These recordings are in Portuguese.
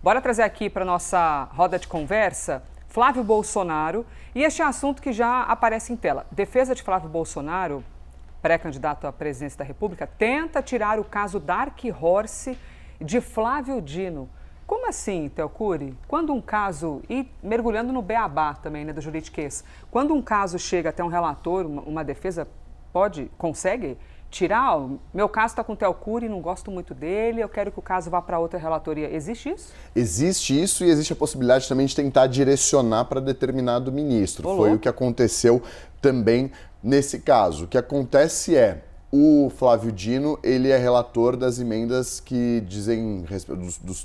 Bora trazer aqui para nossa roda de conversa Flávio Bolsonaro e este assunto que já aparece em tela. Defesa de Flávio Bolsonaro, pré-candidato à presidência da República, tenta tirar o caso Dark Horse de Flávio Dino. Como assim, Theo Cury? Quando um caso, e mergulhando no beabá também, né, do juridiquês, quando um caso chega até um relator, uma defesa consegue tirar? O meu caso está com o Theo Cury, não gosto muito dele, eu quero que o caso vá para outra relatoria. Existe isso? Existe isso e existe a possibilidade também de tentar direcionar para determinado ministro. Foi o que aconteceu também nesse caso. O que acontece é, o Flávio Dino, ele é relator das emendas que dizem,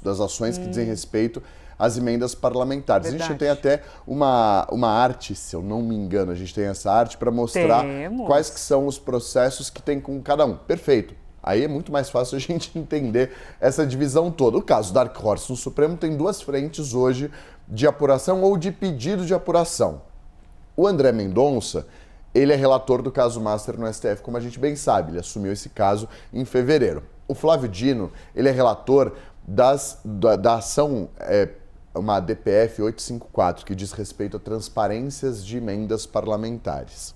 das ações que dizem respeito às emendas parlamentares. Verdade. A gente tem até uma arte, se eu não me engano, a gente tem essa arte para mostrar quais que são os processos que tem com cada um. Perfeito. Aí é muito mais fácil a gente entender essa divisão toda. O caso Dark Horse no Supremo tem duas frentes hoje de apuração ou de pedido de apuração. O André Mendonça, ele é relator do caso Master no STF, como a gente bem sabe, ele assumiu esse caso em fevereiro. O Flávio Dino, ele é relator da ação, uma DPF 854, que diz respeito a transparências de emendas parlamentares.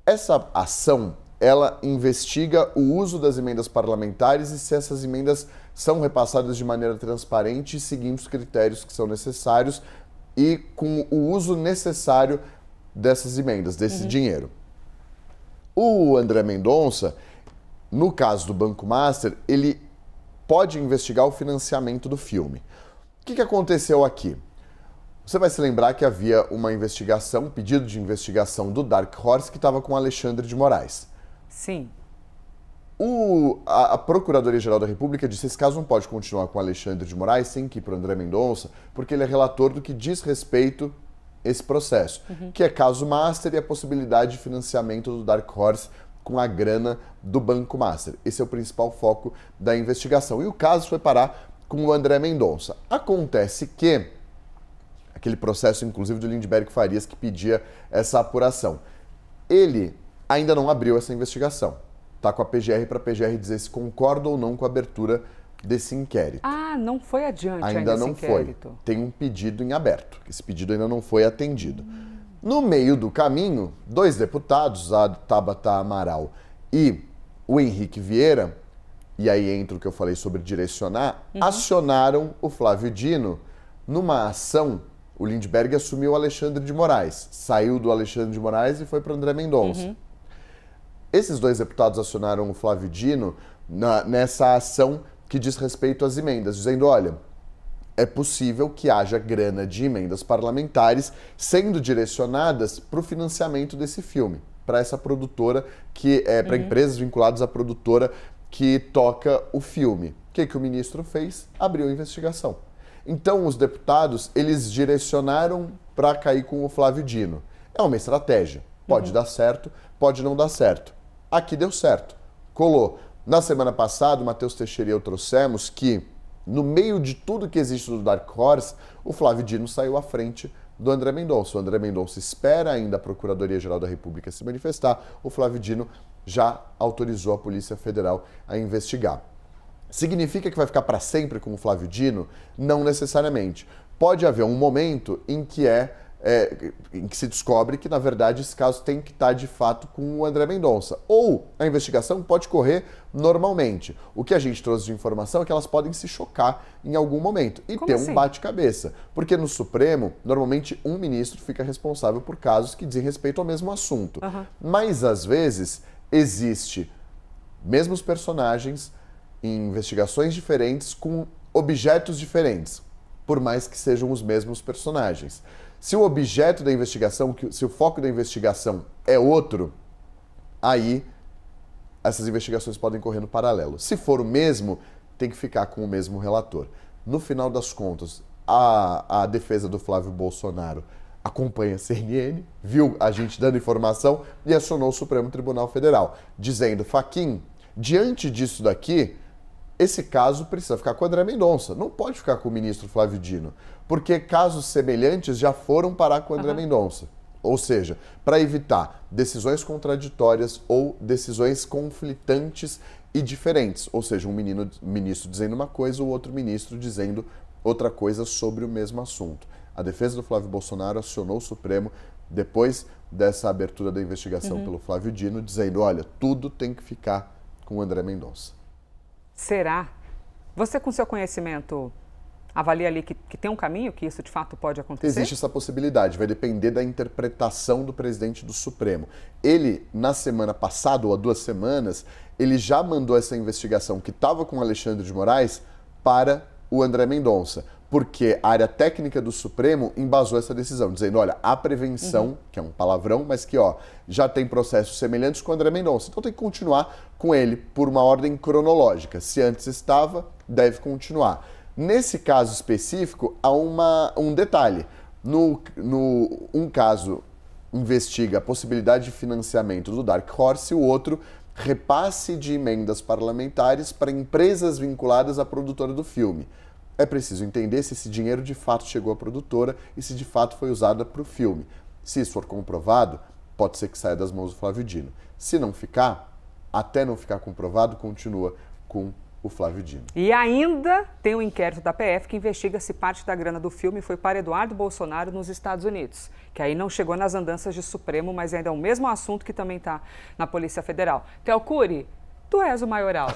Essa ação, ela investiga o uso das emendas parlamentares e se essas emendas são repassadas de maneira transparente e seguindo os critérios que são necessários e com o uso necessário dessas emendas, desse dinheiro. O André Mendonça, no caso do Banco Master, ele pode investigar o financiamento do filme. O que aconteceu aqui? Você vai se lembrar que havia uma investigação, um pedido de investigação do Dark Horse que estava com Alexandre de Moraes. Sim. A Procuradoria-Geral da República disse que esse caso não pode continuar com Alexandre de Moraes, tem que ir para o André Mendonça, porque ele é relator do que diz respeito a esse processo, que é caso Master e a possibilidade de financiamento do Dark Horse com a grana do Banco Master. Esse é o principal foco da investigação. E o caso foi parar com o André Mendonça. Acontece que aquele processo, inclusive, do Lindbergh Farias, que pedia essa apuração, ele ainda não abriu essa investigação. Está com a PGR para a PGR dizer se concorda ou não com a abertura desse inquérito. Ah, não foi adiante ainda esse não inquérito. Foi. Tem um pedido em aberto. Esse pedido ainda não foi atendido. No meio do caminho, dois deputados, a Tabata Amaral e o Henrique Vieira, e aí entra o que eu falei sobre direcionar, acionaram o Flávio Dino numa ação. O Lindbergh assumiu o Alexandre de Moraes, saiu do Alexandre de Moraes e foi para o André Mendonça. Esses dois deputados acionaram o Flávio Dino nessa ação que diz respeito às emendas, dizendo, olha, é possível que haja grana de emendas parlamentares sendo direcionadas para o financiamento desse filme, para essa produtora, que é para empresas vinculadas à produtora que toca o filme. O que o ministro fez? Abriu a investigação. Então, os deputados, eles direcionaram para cair com o Flávio Dino. É uma estratégia. Pode dar certo, pode não dar certo. Aqui deu certo. Colou. Na semana passada, o Matheus Teixeira e eu trouxemos que, no meio de tudo que existe do Dark Horse, o Flávio Dino saiu à frente do André Mendonça. O André Mendonça espera ainda a Procuradoria-Geral da República se manifestar. O Flávio Dino já autorizou a Polícia Federal a investigar. Significa que vai ficar para sempre com o Flávio Dino? Não necessariamente. Pode haver um momento em que em que se descobre que, na verdade, esse caso tem que estar, de fato, com o André Mendonça. Ou a investigação pode correr normalmente. O que a gente trouxe de informação é que elas podem se chocar em algum momento e ter um bate-cabeça. Porque no Supremo, normalmente, um ministro fica responsável por casos que dizem respeito ao mesmo assunto. Mas, às vezes, existe mesmos personagens em investigações diferentes com objetos diferentes, por mais que sejam os mesmos personagens. Se o objeto da investigação, se o foco da investigação é outro, aí essas investigações podem correr no paralelo. Se for o mesmo, tem que ficar com o mesmo relator. No final das contas, a defesa do Flávio Bolsonaro acompanha a CNN, viu a gente dando informação e acionou o Supremo Tribunal Federal, dizendo, Fachin, diante disso daqui, esse caso precisa ficar com o André Mendonça, não pode ficar com o ministro Flávio Dino, porque casos semelhantes já foram parar com o André Mendonça. Ou seja, para evitar decisões contraditórias ou decisões conflitantes e diferentes, ou seja, um ministro dizendo uma coisa, o outro ministro dizendo outra coisa sobre o mesmo assunto. A defesa do Flávio Bolsonaro acionou o Supremo depois dessa abertura da investigação pelo Flávio Dino, dizendo, olha, tudo tem que ficar com o André Mendonça. Será? Você, com seu conhecimento, avalia ali que tem um caminho, que isso de fato pode acontecer? Existe essa possibilidade, vai depender da interpretação do presidente do Supremo. Ele, na semana passada, ou há 2 semanas, ele já mandou essa investigação que estava com Alexandre de Moraes para o André Mendonça, porque a área técnica do Supremo embasou essa decisão, dizendo, olha, a prevenção, que é um palavrão, mas que já tem processos semelhantes com o André Mendonça, então tem que continuar com ele por uma ordem cronológica. Se antes estava, deve continuar. Nesse caso específico, há um detalhe. Um caso investiga a possibilidade de financiamento do Dark Horse e o outro repasse de emendas parlamentares para empresas vinculadas à produtora do filme. É preciso entender se esse dinheiro de fato chegou à produtora e se de fato foi usado para o filme. Se isso for comprovado, pode ser que saia das mãos do Flávio Dino. Se não ficar, até não ficar comprovado, continua com o Flávio Dino. E ainda tem um inquérito da PF que investiga se parte da grana do filme foi para Eduardo Bolsonaro nos Estados Unidos, que aí não chegou nas andanças de Supremo, mas ainda é o mesmo assunto que também está na Polícia Federal. Theo Cury, tu és o maioral.